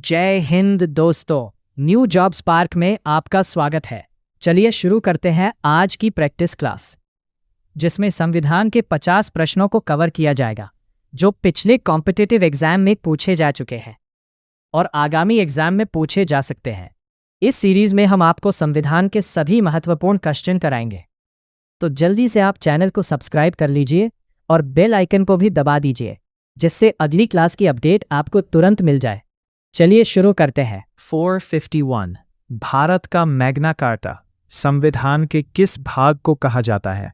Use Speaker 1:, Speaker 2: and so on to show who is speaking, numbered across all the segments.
Speaker 1: जय हिंद दोस्तों, new job spark में आपका स्वागत है। चलिए शुरू करते हैं आज की प्रैक्टिस क्लास, जिसमें संविधान के 50 प्रश्नों को कवर किया जाएगा जो पिछले कॉम्पिटिटिव एग्जाम में पूछे जा चुके हैं और आगामी एग्जाम में पूछे जा सकते हैं। इस सीरीज में हम आपको संविधान के सभी महत्वपूर्ण क्वेश्चन कराएंगे, तो जल्दी से आप चैनल को सब्सक्राइब कर लीजिए और बेल आइकन को भी दबा दीजिए, जिससे अगली क्लास की अपडेट आपको तुरंत मिल जाए। चलिए शुरू करते हैं।
Speaker 2: 451 भारत का मैग्ना कार्टा संविधान के किस भाग को कहा जाता है?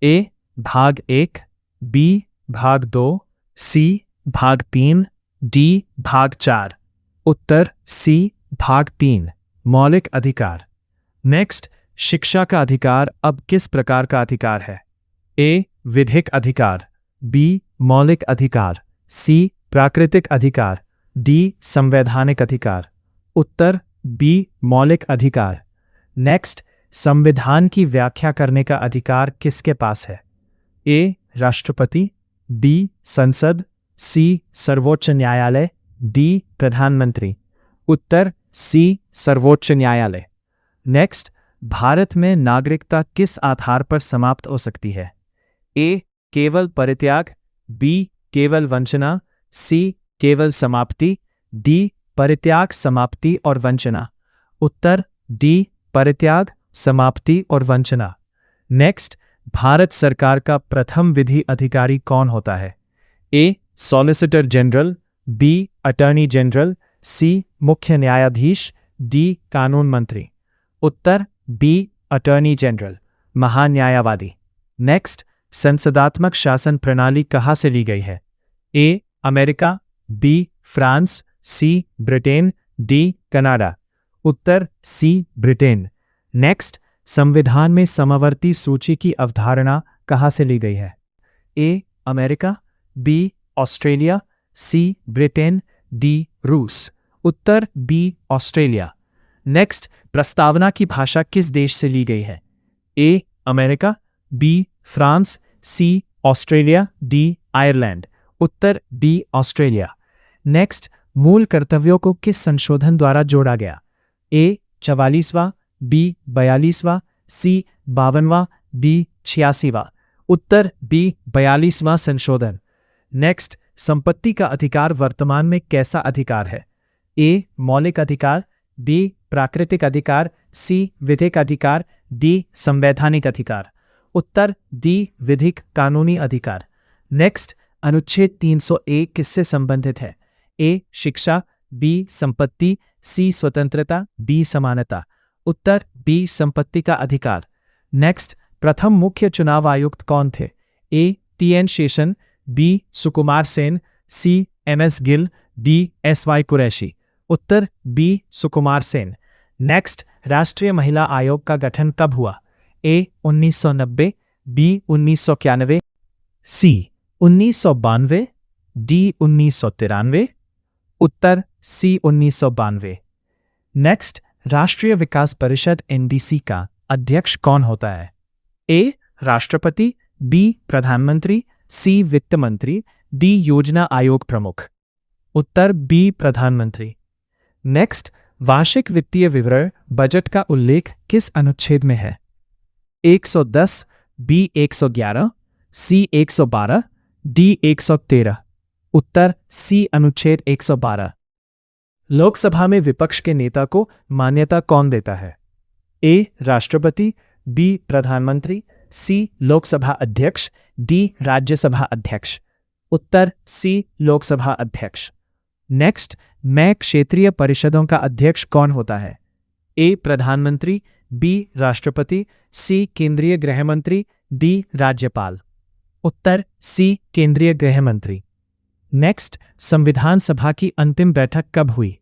Speaker 2: ए भाग 1, बी भाग 2, सी भाग 3, डी भाग 4। उत्तर सी भाग 3, मौलिक अधिकार। नेक्स्ट, शिक्षा का अधिकार अब किस प्रकार का अधिकार है? ए विधिक अधिकार, बी मौलिक अधिकार, सी प्राकृतिक अधिकार, डी संवैधानिक अधिकार। उत्तर बी मौलिक अधिकार। नेक्स्ट, संविधान की व्याख्या करने का अधिकार किसके पास है? ए राष्ट्रपति, बी संसद, सी सर्वोच्च न्यायालय, डी प्रधानमंत्री। उत्तर सी सर्वोच्च न्यायालय। नेक्स्ट, भारत में नागरिकता किस आधार पर समाप्त हो सकती है? ए केवल परित्याग, बी केवल वंचना, सी केवल समाप्ति, डी परित्याग, समाप्ति और वंचना। उत्तर डी परित्याग, समाप्ति और वंचना। नेक्स्ट, भारत सरकार का प्रथम विधि अधिकारी कौन होता है? A solicitor general, B attorney general, C मुख्य न्यायाधीश, डी कानून मंत्री। उत्तर बी अटॉर्नी जनरल, महान्यायवादी। नेक्स्ट, संसदात्मक शासन प्रणाली कहाँ से ली गई है? A America, B France, C Britain, D Canada. उत्तर सी ब्रिटेन। नेक्स्ट, संविधान में समवर्ती सूची की अवधारणा कहाँ से ली गई है? A America, B Australia, C Britain, D रूस। उत्तर बी ऑस्ट्रेलिया। नेक्स्ट, प्रस्तावना की भाषा किस देश से ली गई है? A America, B France, C Australia, D Ireland. उत्तर बी ऑस्ट्रेलिया। नेक्स्ट, मूल कर्तव्यों को किस संशोधन द्वारा जोड़ा गया? ए 44वां, बी 42वां, सी 52वां, डी 86वां। उत्तर बी 42वां संशोधन। नेक्स्ट, संपत्ति का अधिकार वर्तमान में कैसा अधिकार है? ए मौलिक अधिकार, बी प्राकृतिक अधिकार, सी विधिक अधिकार, डी संवैधानिक अधिकार। उत्तर डी विधिक कानूनी अधिकार। नेक्स्ट, अनुच्छेद 301 किससे संबंधित है? ए शिक्षा, बी संपत्ति, सी स्वतंत्रता, डी समानता। उत्तर बी संपत्ति का अधिकार। नेक्स्ट, प्रथम मुख्य चुनाव आयुक्त कौन थे? ए टी.एन. शेषन, बी सुकुमार सेन, सी एम.एस. गिल, डी एस.वाई. कुरैशी। उत्तर बी सुकुमार सेन। नेक्स्ट, राष्ट्रीय महिला आयोग का गठन कब हुआ? ए 1990, बी 1991, सी 1992, डी 1993। उत्तर सी 1992। नेक्स्ट, राष्ट्रीय विकास परिषद एनडीसी का अध्यक्ष कौन होता है? ए राष्ट्रपति, बी प्रधानमंत्री, सी वित्त मंत्री, डी योजना आयोग प्रमुख। उत्तर बी प्रधानमंत्री। नेक्स्ट, वार्षिक वित्तीय विवरण बजट का उल्लेख किस अनुच्छेद में है? 110, बी 111, सी 112, डी 113। उत्तर सी अनुच्छेद 112। लोकसभा में विपक्ष के नेता को मान्यता कौन देता है? ए राष्ट्रपति, बी प्रधानमंत्री, सी लोकसभा अध्यक्ष, डी राज्यसभा अध्यक्ष। उत्तर सी लोकसभा अध्यक्ष। नेक्स्ट, मैं क्षेत्रीय परिषदों का अध्यक्ष कौन होता है? ए प्रधानमंत्री, बी राष्ट्रपति, सी केंद्रीय गृह मंत्री, डी राज्यपाल। उत्तर सी केंद्रीय गृह मंत्री। नेक्स्ट, संविधान सभा की अंतिम बैठक कब हुई?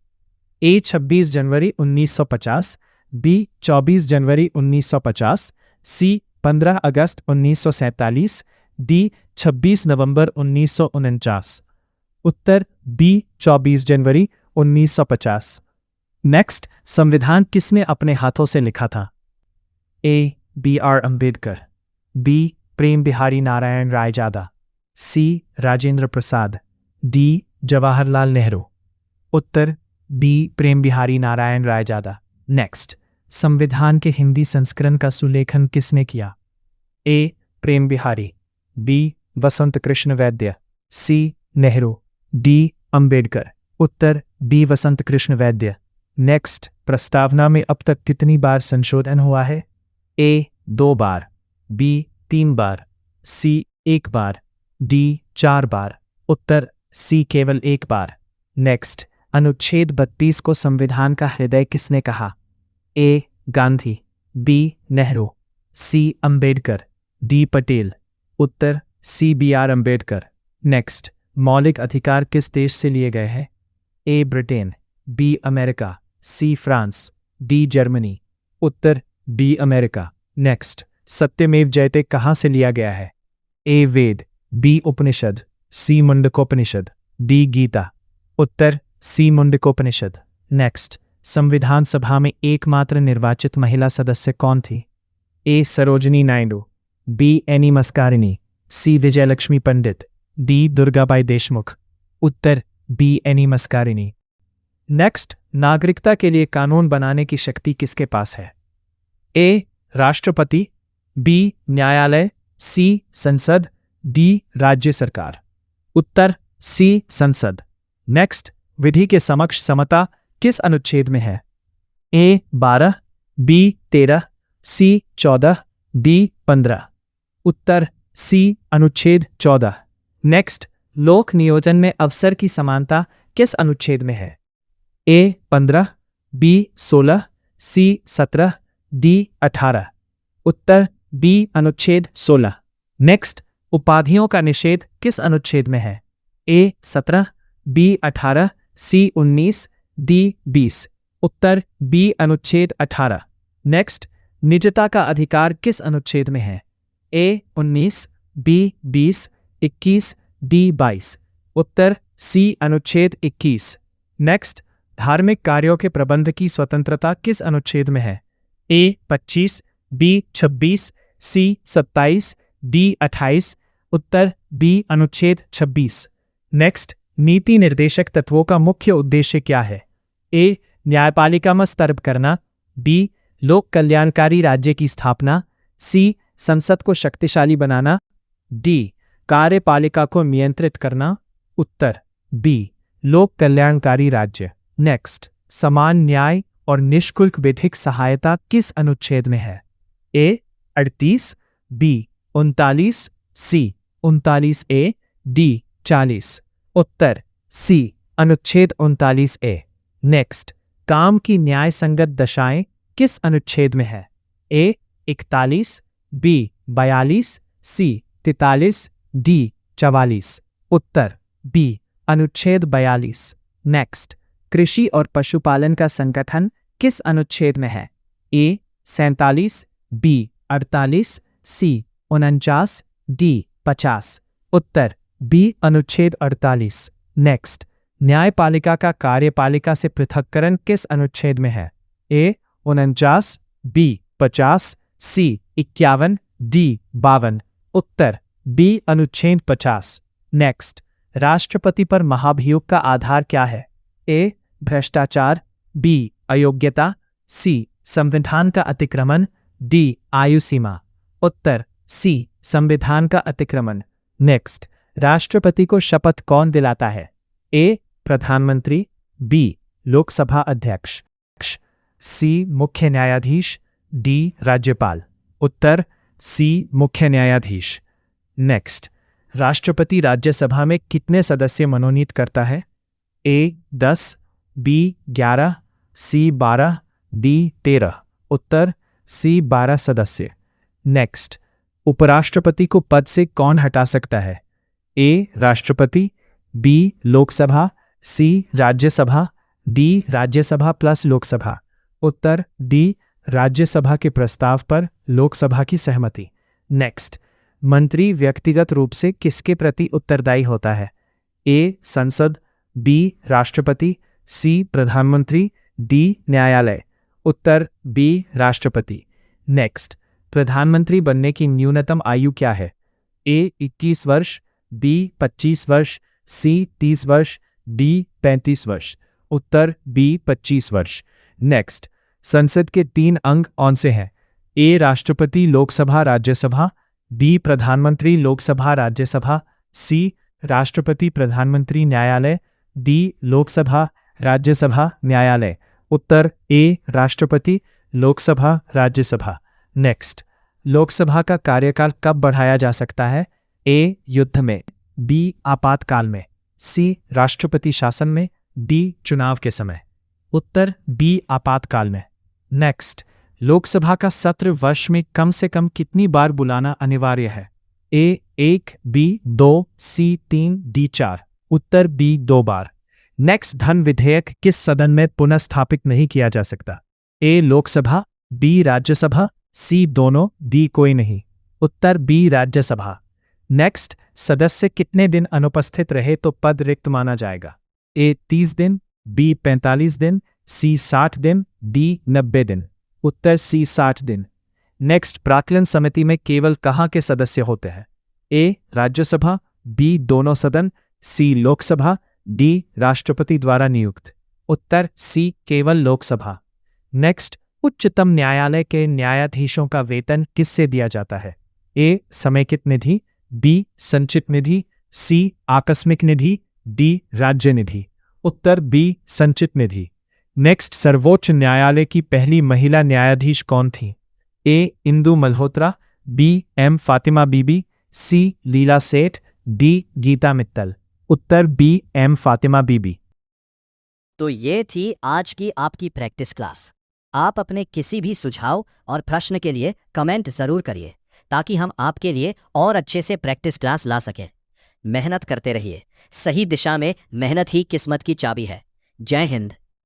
Speaker 2: ए 26 जनवरी 1950, बी 24 जनवरी 1950, सी 15 अगस्त 1947, डी 26 नवंबर 1949। उत्तर बी 24 जनवरी 1950। नेक्स्ट, संविधान किसने अपने हाथों से लिखा था? A B R Ambedkar, B Prem Bihari Narayan Raizada, C Rajendra Prasad, D Jawaharlal Nehru. उत्तर बी प्रेम बिहारी नारायण रायजादा। नेक्स्ट, संविधान के हिंदी संस्करण का सुलेखन किसने किया? A Prem Bihari, B Vasant Krishna Vaidya, C Nehru, D Ambedkar. Uttar B Vasant Krishna Vaidya. Next, प्रस्तावना में अब तक कितनी बार संशोधन हुआ है? ए 2 बार, बी 3 बार, सी 1 बार, डी 4 बार। उत्तर सी केवल 1 बार। नेक्स्ट, अनुच्छेद 32 को संविधान का हृदय किसने कहा? A Gandhi, B Nehru, C Ambedkar, D Patel. उत्तर C B R Ambedkar. Next, मौलिक अधिकार किस देश से लिए गए हैं? A Britain, B America, C France, D Germany. उत्तर बी अमेरिका। नेक्स्ट, सत्यमेव जयते कहाँ से लिया गया है? A Veda, B Upanishad, C Mundakopanishad, D Gita. उत्तर सी मुंडकोपनिषद। नेक्स्ट, संविधान सभा में एकमात्र निर्वाचित महिला सदस्य कौन थी? A Sarojini Naidu, B Annie Mascarene, C Vijayalakshmi Pandit, D Durgabai Deshmukh. उत्तर बी एनी मस्कारिनी। नेक्स्ट, नागरिकता के लिए कानून बनाने की शक्ति किसके पास है? ए राष्ट्रपति, बी न्यायालय, सी संसद, डी राज्य सरकार। उत्तर सी संसद। नेक्स्ट, विधि के समक्ष समता किस अनुच्छेद में है? ए 12, बी 13, सी 14, डी 15। उत्तर सी अनुच्छेद 14। नेक्स्ट, लोक नियोजन में अवसर की समानता किस अनुच्छेद में है? ए 15, बी 16, सी 17, डी 18। उत्तर बी अनुच्छेद 16। नेक्स्ट, उपाधियों का निषेध किस अनुच्छेद में है? ए 17, बी 18, सी 19, डी 20। उत्तर बी अनुच्छेद 18। नेक्स्ट, निजता का अधिकार किस अनुच्छेद में है? ए 19, बी 20, 21, डी 22। उत्तर सी अनुच्छेद 21। नेक्स्ट, धार्मिक कार्यों के प्रबंध की स्वतंत्रता किस अनुच्छेद में है? ए 25, बी 26, सी 27, डी 28। उत्तर बी अनुच्छेद 26। नेक्स्ट, नीति निर्देशक तत्वों का मुख्य उद्देश्य क्या है? ए न्यायपालिका में स्तर्भ करना, बी लोक कल्याणकारी राज्य की स्थापना, सी संसद को शक्तिशाली बनाना, डी कार्यपालिका को नियंत्रित करना। उत्तर बी लोक कल्याणकारी राज्य। नेक्स्ट, समान न्याय और निष्शुल्क विधिक सहायता किस अनुच्छेद में है? ए 38, बी 39, सी 39 ए, डी 40। उत्तर सी अनुच्छेद 39 ए। नेक्स्ट, काम की न्याय संगत दशाएं किस अनुच्छेद में है? ए 41, बी 42, सी 43, डी 44। उत्तर बी अनुच्छेद 42। नेक्स्ट, कृषि और पशुपालन का संगठन किस अनुच्छेद में है? ए 47, बी 48, सी 49, डी 50। उत्तर बी अनुच्छेद 48। नेक्स्ट, न्यायपालिका का कार्यपालिका से पृथक्करण किस अनुच्छेद में है? ए 49, बी 50, सी 51, डी 52। उत्तर बी अनुच्छेद 50। नेक्स्ट, राष्ट्रपति पर महाभियोग का आधार क्या है? ए भ्रष्टाचार, बी अयोग्यता, सी संविधान का अतिक्रमण, डी आयु सीमा। उत्तर सी संविधान का अतिक्रमण। नेक्स्ट, राष्ट्रपति को शपथ कौन दिलाता है? ए प्रधानमंत्री, बी लोकसभा अध्यक्ष, सी मुख्य न्यायाधीश, डी राज्यपाल। उत्तर सी मुख्य न्यायाधीश। नेक्स्ट, राष्ट्रपति राज्यसभा में कितने सदस्य मनोनीत करता है? ए 10, बी 11, सी 12, डी 13। उत्तर सी 12 सदस्य। नेक्स्ट, उपराष्ट्रपति को पद से कौन हटा सकता है? ए राष्ट्रपति, बी लोकसभा, सी राज्यसभा, डी राज्यसभा प्लस लोकसभा। उत्तर डी राज्यसभा के प्रस्ताव पर लोकसभा की सहमति। नेक्स्ट, मंत्री व्यक्तिगत रूप से किसके प्रति उत्तरदायी होता है? ए संसद, बी राष्ट्रपति, सी प्रधानमंत्री, डी न्यायालय। उत्तर बी राष्ट्रपति। नेक्स्ट, प्रधानमंत्री बनने की न्यूनतम आयु क्या है? ए 21 वर्ष, बी 25 वर्ष, सी 30 वर्ष, डी 35 वर्ष। उत्तर बी 25 वर्ष। नेक्स्ट, संसद के 3 अंग कौन से हैं? ए राष्ट्रपति लोकसभा राज्यसभा, बी प्रधानमंत्री लोकसभा राज्यसभा, सी राष्ट्रपति प्रधानमंत्री न्यायालय, डी लोकसभा राज्यसभा न्यायालय। उत्तर ए राष्ट्रपति लोकसभा राज्यसभा। नेक्स्ट, लोकसभा का कार्यकाल कब बढ़ाया जा सकता है? ए युद्ध में, बी आपातकाल में, सी राष्ट्रपति शासन में, डी चुनाव के समय। उत्तर बी आपातकाल में। नेक्स्ट, लोकसभा का सत्र वर्ष में कम से कम कितनी बार बुलाना अनिवार्य है? ए 1, बी 2, सी 3, डी 4। उत्तर बी 2 बार। नेक्स्ट, धन विधेयक किस सदन में पुनर्स्थापित नहीं किया जा सकता? ए लोकसभा, बी राज्यसभा, सी दोनों, डी कोई नहीं। उत्तर बी राज्यसभा। नेक्स्ट, सदस्य कितने दिन अनुपस्थित रहे तो पद रिक्त माना जाएगा? ए 30 दिन, बी 45 दिन, सी 60 दिन, डी 90 दिन। उत्तर सी 60 दिन। नेक्स्ट, प्राक्कलन समिति में केवल कहाँ के सदस्य होते हैं? ए राज्यसभा, बी दोनों सदन, सी लोकसभा, डी राष्ट्रपति द्वारा नियुक्त। उत्तर सी केवल लोकसभा। नेक्स्ट, उच्चतम न्यायालय के न्यायाधीशों का वेतन किससे दिया जाता है? ए समेकित निधि, बी संचित निधि, सी आकस्मिक निधि, डी राज्य निधि। उत्तर बी संचित निधि। नेक्स्ट, सर्वोच्च न्यायालय की पहली महिला न्यायाधीश कौन थी? ए इंदु मल्होत्रा, बी एम फातिमा बीबी, सी लीला सेठ, डी गीता मित्तल। उत्तर बी एम फातिमा बीबी।
Speaker 3: तो ये थी आज की आपकी प्रैक्टिस क्लास। आप अपने किसी भी सुझाव और प्रश्न के लिए कमेंट ज़रूर करिए ताकि हम आपके लिए और अच्छे से प्रैक्टिस क्लास ला सकें। मेहनत करते रहिए। सही दिशा में मेहनत ही किस्मत की चाबी है। जय हिंद।